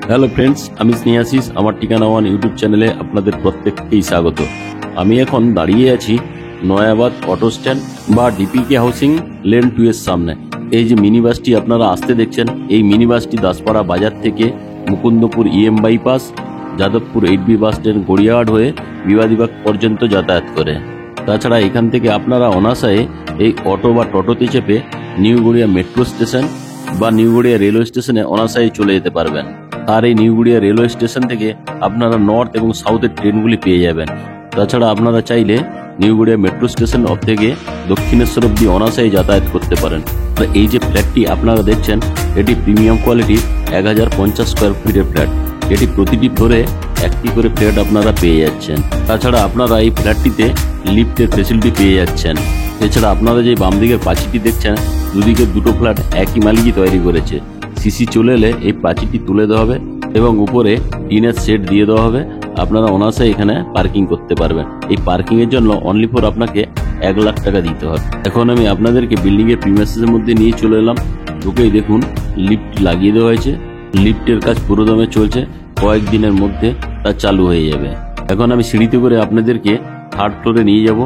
Hello friends, আমি স্নেহাশিস। আমার ঠিকানা ওয়ান ইউটিউব চ্যানেলে আপনাদের প্রত্যেককেই স্বাগত। আমি এখন দাঁড়িয়ে আছি নয়াবাদ অটো স্ট্যান্ড বা ডিপিকে হাউসিং লেন 2 এর সামনে। এই যে মিনি বাসটি আপনারা আসতে দেখছেন, এই মিনি বাসটি দাসপাড়া বাজার থেকে Mukundapur EM bypass, Jadavpur 8B bus stand, Gariahat হয়ে বিবাদীবাগ পর্যন্ত যাতায়াত করে। তাছাড়া এখান থেকে আপনারা অনায়াসে এই অটো বা টোটোতে চেপে নিউ গড়িয়া মেট্রো স্টেশন বা নিউ গড়িয়া রেলওয়ে স্টেশনে অনায়াসে চলে যেতে পারবেন। আর এই নিউ গড়িয়া রেলওয়ে স্টেশন থেকে আপনারা নর্থ এবং সাউথের ট্রেনগুলি পেয়ে যাবেন। তাছাড়া আপনারা চাইলে নিউ গড়িয়া মেট্রো স্টেশন থেকে দক্ষিণেশ্বর অব্দি অনায়াসে যাতায়াত করতে পারেন। এই যে ফ্ল্যাটটি আপনারা দেখছেন, এটি প্রিমিয়াম কোয়ালিটির 1050 স্কোয়ার ফিটের ফ্ল্যাট। এটি প্রতিটি ফ্লোরে একটি করে ফ্ল্যাট আপনারা পেয়ে যাচ্ছেন। তাছাড়া আপনারা এই ফ্ল্যাটটিতে লিফটের ফেসিলিটি পেয়ে যাচ্ছেন। এছাড়া আপনারা যে বাম দিকের পাঁচিলটি দেখছেন, দুদিকে দুটো ফ্ল্যাট একই মালিকই তৈরি করেছে। সিসি চলে এলে এই প্রাচীরটি তুলে দেওয়া হবে এবং উপরে টিনের সেট দিয়ে দেওয়া হবে। আপনারা অনায়াসে এখানে পার্কিং করতে পারবেন। এই পার্কিং এর জন্য অনলি ফর আপনাকে 1 লাখ টাকা দিতে হবে। এখন আমি আপনাদেরকে বিল্ডিং এর প্রিমিসেসের মধ্যে নিয়ে চলে এলাম। ঢুকেই দেখুন লিফট লাগিয়ে দেওয়া হয়েছে। লিফটের কাজ পুরোদমে চলছে, কয়েকদিনের মধ্যে তা চালু হয়ে যাবে। এখন আমি সিঁড়িতে করে আপনাদেরকে 3rd ফ্লোরে নিয়ে যাব।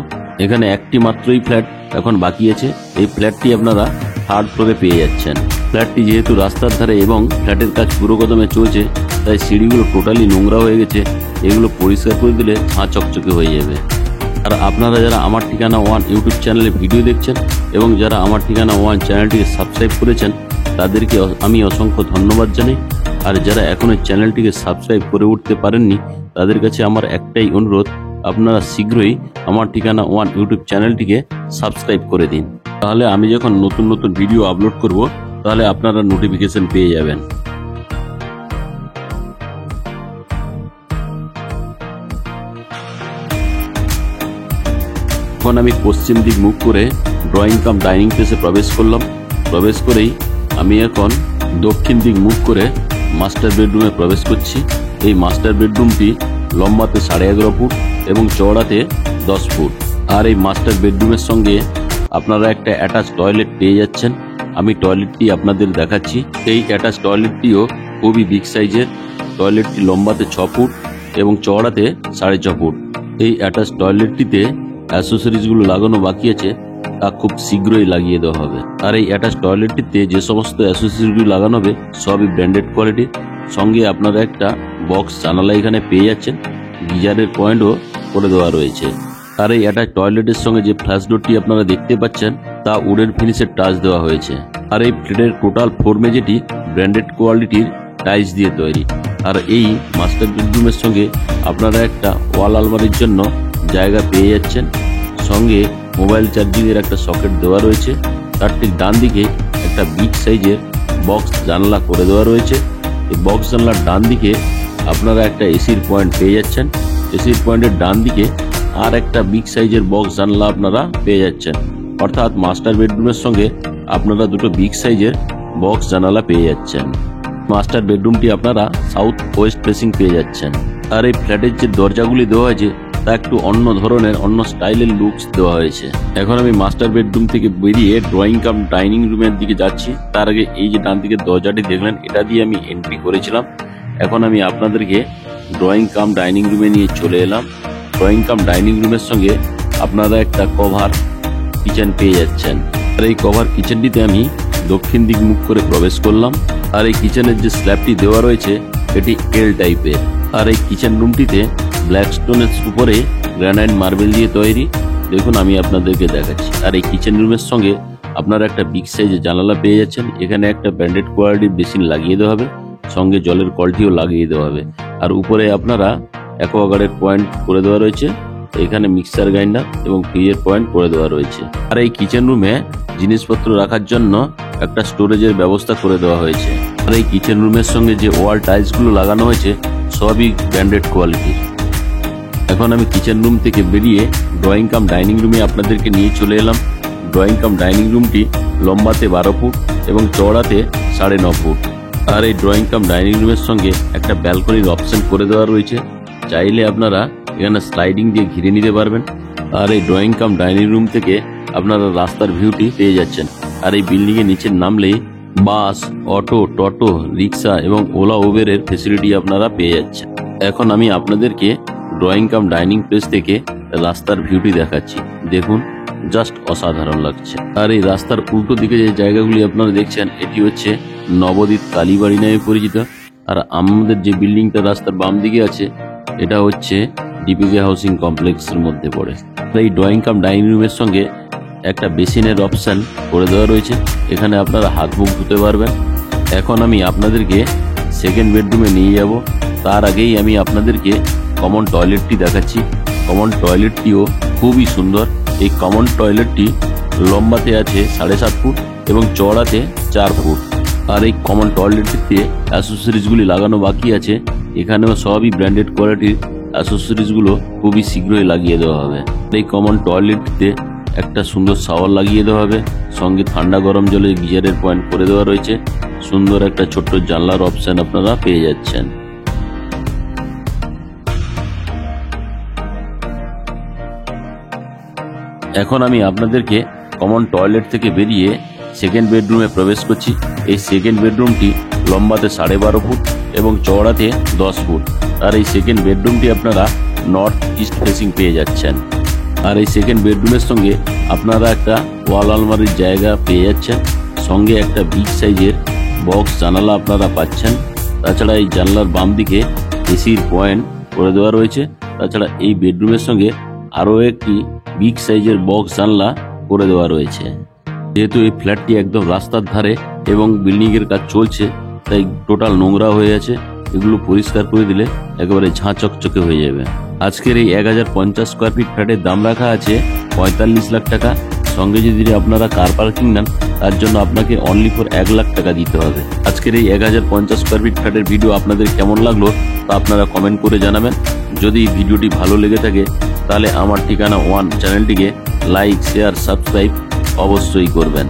এখানে একটি মাত্রই ফ্ল্যাট এখন বাকি আছে। এই ফ্ল্যাটটি আপনারা 3rd ফ্লোরে পেয়ে যাচ্ছেন। ফ্ল্যাটটি যেহেতু রাস্তার ধারে এবং ফ্ল্যাটের কাজ পুরো কদমে চলছে, তাই সিঁড়িগুলো টোটালি নোংরা হয়ে গেছে। এগুলো পরিষ্কার করে দিলে ঝাঁ চকচকে হয়ে যাবে। আর আপনারা যারা আমার ঠিকানা ওয়ান ইউটিউব চ্যানেলে ভিডিও দেখছেন এবং যারা আমার ঠিকানা ওয়ান চ্যানেলটিকে সাবস্ক্রাইব করেছেন, তাদেরকে আমি অসংখ্য ধন্যবাদ জানাই। আর যারা এখনো চ্যানেলটিকে সাবস্ক্রাইব করে উঠতে পারেননি, তাদের কাছে আমার একটাই অনুরোধ, আপনারা শীঘ্রই আমার ঠিকানা ওয়ান ইউটিউব চ্যানেলটিকে সাবস্ক্রাইব করে দিন। তাহলে আমি যখন নতুন নতুন ভিডিও আপলোড করব, তাহলে আপনারা নোটিফিকেশন পেয়ে যাবেন। এখন আমি পশ্চিম দিক মুখ করে ড্রয়িং কাম ডাইনিং স্পেসে প্রবেশ করলাম। প্রবেশ করেই আমি এখন দক্ষিণ দিক মুখ করে মাস্টার বেডরুমে প্রবেশ করছি। এই মাস্টার বেডরুমটি লম্বাতে 11.5 ফুট এবং চওড়াতে 10 ফুট। আর এই মাস্টার বেডরুমের সঙ্গে আপনারা একটা অ্যাটাচ টয়লেট পেয়ে যাচ্ছেন। আমি টয়লেটটি আপনাদের দেখাচ্ছি। এই অ্যাটাচ টয়লেটটিও খুবই বিগ সাইজের। টয়লেটটি লম্বাতে 6 ফুট এবং চওড়াতে 6.5 ফুট। এই অ্যাটাচ টয়লেটটিতে অ্যাসেসরিজগুলো লাগানো বাকি আছে, তা খুব শীঘ্রই লাগিয়ে দেওয়া হবে। আর এই অ্যাটাচ টয়লেটটিতে যে সমস্ত অ্যাসেসরিজগুলো লাগানো হবে সবই ব্র্যান্ডেড কোয়ালিটির। সঙ্গে আপনারা একটা বক্স জানালা এখানে পেয়ে যাচ্ছেন। গিজারের পয়েন্টও করে দেওয়া রয়েছে। আর এই অ্যাটাচ টয়লেটের সঙ্গে যে ফ্ল্যাশ ডোরটি আপনারা দেখতে পাচ্ছেন, তা উডেন ফিনিশের টাচ দেওয়া হয়েছে। আর এই ফ্ল্যাটের টোটাল ফ্লোর মেঝেটি ব্র্যান্ডেড কোয়ালিটির টাইলস দিয়ে তৈরি। আর এই মাস্টার বেডরুমের সঙ্গে আপনারা একটা ওয়াল আলমারির জন্য জায়গা পেয়ে যাচ্ছেন। সঙ্গে মোবাইল চার্জিং এর একটা সকেট দেওয়া রয়েছে। তার ঠিক ডান দিকে একটা বিগ সাইজের বক্স জানলা করে দেওয়া রয়েছে। এই বক্স জানলার ডান দিকে আপনারা একটা এসির পয়েন্ট পেয়ে যাচ্ছেন। এসির পয়েন্টের ডান দিকে আর একটা বিগ সাইজের বক্স জানলা আপনারা পেয়ে যাচ্ছেন। অর্থাৎ মাস্টার বেডরুমের সঙ্গে আপনারা দুটো বিগ সাইজের বক্স জানালা পেয়ে যাচ্ছেন। মাস্টার বেডরুমটি আপনারা সাউথ ওয়েস্ট ফেসিং পেয়ে যাচ্ছেন। আর এই ফ্ল্যাটের যে দরজাগুলি দেওয়া হয়েছে, তা একটু অন্য ধরনের, অন্য স্টাইলের লুকস দেওয়া হয়েছে। এখন আমি মাস্টার বেডরুম থেকে বেরিয়ে ড্রয়িং কাম ডাইনিং রুমের দিকে যাচ্ছি। তার আগে এই যে ডান দিকের দরজাটি দেখলেন, এটা দিয়ে আমি এন্ট্রি করেছিলাম। এখন আমি আপনাদেরকে ড্রয়িং কাম ডাইনিং রুমে নিয়ে চলে এলাম। ড্রয়িং কাম ডাইনিং রুমের সঙ্গে আপনারা একটা কভার কিচেন পেয়ে যাচ্ছেন। আর এই কভার কিচেনটিতে আমি দক্ষিণ দিক মুখ করে প্রবেশ করলাম। আর এই কিচেনের যে স্ল্যাবটি দেওয়া রয়েছে, এটি এল টাইপের। আর এই কিচেন রুমটিতে ব্ল্যাক স্টোনের উপরে গ্রানাইট মার্বেল দিয়ে তৈরি। দেখুন আমি আপনাদেরকে দেখাচ্ছি। আর এই কিচেন রুমের সঙ্গে আপনারা একটা বিগ সাইজের জানালা পেয়ে যাচ্ছেন। এখানে একটা ব্র্যান্ডেড কোয়ালিটির বেসিন লাগিয়ে দেওয়া হবে, সঙ্গে জলের কলটিও লাগিয়ে দেওয়া হবে। আর উপরে আপনারা অ্যাকোয়াগার্ডের পয়েন্ট করে দেওয়া রয়েছে। এখানে মিক্সার গ্রাইন্ডার এবং ফ্রিজের পয়েন্ট করে দেওয়া রয়েছে। আর এই কিচেন রুমে জিনিসপত্র রাখার জন্য একটা স্টোরেজের ব্যবস্থা করে দেওয়া হয়েছে। আর এই কিচেন রুমের সঙ্গে যে ওয়াল টাইলসগুলো লাগানো হয়েছে, সবই ব্র্যান্ডেড কোয়ালিটির। এখন আমি কিচেন রুম থেকে বেরিয়ে ড্রয়িং কাম ডাইনিং রুমে আপনাদেরকে নিয়ে চলে এলাম। ড্রয়িং কাম ডাইনিং রুমটি লম্বাতে 12 ফুট এবং চওড়াতে 9.5 ফুট। আর এই ড্রয়িং কাম ডাইনিং রুমের সঙ্গে একটা ব্যালকনির অপশন করে দেওয়া রয়েছে। চাইলে আপনারা এখানে স্লাইডিং দিয়ে ঘিরে নিতে পারবেন। আর এই ড্রয়িং কাম ডাইনিং রুম থেকে আপনারা রাস্তার ভিউটি পেয়ে যাচ্ছেন। আর এই বিল্ডিং এর নিচে নামলেই বাস, অটো, টোটো, রিক্সা এবং ওলা উবেরের ফেসিলিটি আপনারা পেয়ে যাচ্ছেন। এখন আমি আপনাদেরকে ড্রয়িং কাম ডাইনিং প্লেস থেকে রাস্তার ভিউটি দেখাচ্ছি। দেখুন, জাস্ট অসাধারণ লাগছে। আর এই রাস্তার উল্টো দিকে যে জায়গাগুলি আপনারা দেখছেন, এটি হচ্ছে নবদ্বীপ কালীবাড়ি নামে পরিচিত। আর আমাদের যে বিল্ডিংটা রাস্তার বাম দিকে আছে, এটা হচ্ছে ডিপিকে হাউসিং কমপ্লেক্সের মধ্যে পড়ে। এই ড্রয়িং কাম ডাইনিং রুমের সঙ্গে একটা বেসিনের অপশন করে দেওয়া রয়েছে, এখানে আপনারা হাত মুখ ধুতে পারবেন। এখন আমি আপনাদেরকে সেকেন্ড বেডরুমে নিয়ে যাব। তার আগেই আমি আপনাদেরকে কমন টয়লেটটি দেখাচ্ছি। কমন টয়লেটটিও খুবই সুন্দর। এই কমন টয়লেটটি লম্বাতে আছে 7.5 ফুট এবং চওড়াতে 4 ফুট। আর এই কমন টয়লেটটিতে অ্যাসেসরিজগুলি লাগানো বাকি আছে। এখানেও সবই ব্র্যান্ডেড কোয়ালিটির অ্যাসেসরিজগুলো খুবই শীঘ্রই লাগিয়ে দেওয়া হবে। এই কমন টয়লেটটিতে একটা সুন্দর শাওয়ার লাগিয়ে দেওয়া হবে, সঙ্গে ঠান্ডা গরম জলে গিজারের পয়েন্ট করে দেওয়া রয়েছে। সুন্দর একটা ছোট্ট জানলার অপশন আপনারা পেয়ে যাচ্ছেন। এখন আমি আপনাদেরকে কমন টয়লেট থেকে বেরিয়ে সেকেন্ড বেডরুমে প্রবেশ করছি। এই সেকেন্ড বেডরুমটি লম্বাতে 12.5 ফুট এবং চওড়াতে 10 ফুট। আর এই সেকেন্ড বেডরুমটি আপনারা নর্থ ইস্ট ফেসিং পেয়ে যাচ্ছেন। আর এই সেকেন্ড বেডরুমের সঙ্গে আপনারা একটা ওয়াল আলমারির জায়গা পেয়ে যাচ্ছেন, সঙ্গে একটা বিগ সাইজের বক্স জানালা আপনারা পাচ্ছেন। তাছাড়া এই জানলার বাম দিকে এসির পয়েন্ট করে দেওয়া রয়েছে। তাছাড়া এই বেডরুমের সঙ্গে আরও একটি বিগ সাইজের বক্স জানলা করে দেওয়া রয়েছে। যেহেতু এই ফ্ল্যাটটি একদম রাস্তার ধারে এবং বিল্ডিং এর কাজ চলছে, তাই টোটাল নোংরা হয়ে আছে। এগুলো পরিষ্কার করে দিলে একেবারে ঝাঁ চকচকে হয়ে যাবে। আজকের এই 1050 স্কোয়ার ফিট ফ্ল্যাটের দাম রাখা আছে 45 লাখ টাকা। সঙ্গে যদি আপনারা কার পার্কিং নেন, তার জন্য আপনাকে অনলি ফর 1 লাখ টাকা দিতে হবে। আজকের এই 1050 স্কোয়ার ফিট ফ্ল্যাটের ভিডিও আপনাদের কেমন লাগলো তা আপনারা কমেন্ট করে জানাবেন। যদি ভিডিওটি ভালো লেগে থাকে তাহলে আমার ঠিকানা ওয়ান চ্যানেলটিকে লাইক, শেয়ার, সাবস্ক্রাইব অবশ্যই করবেন।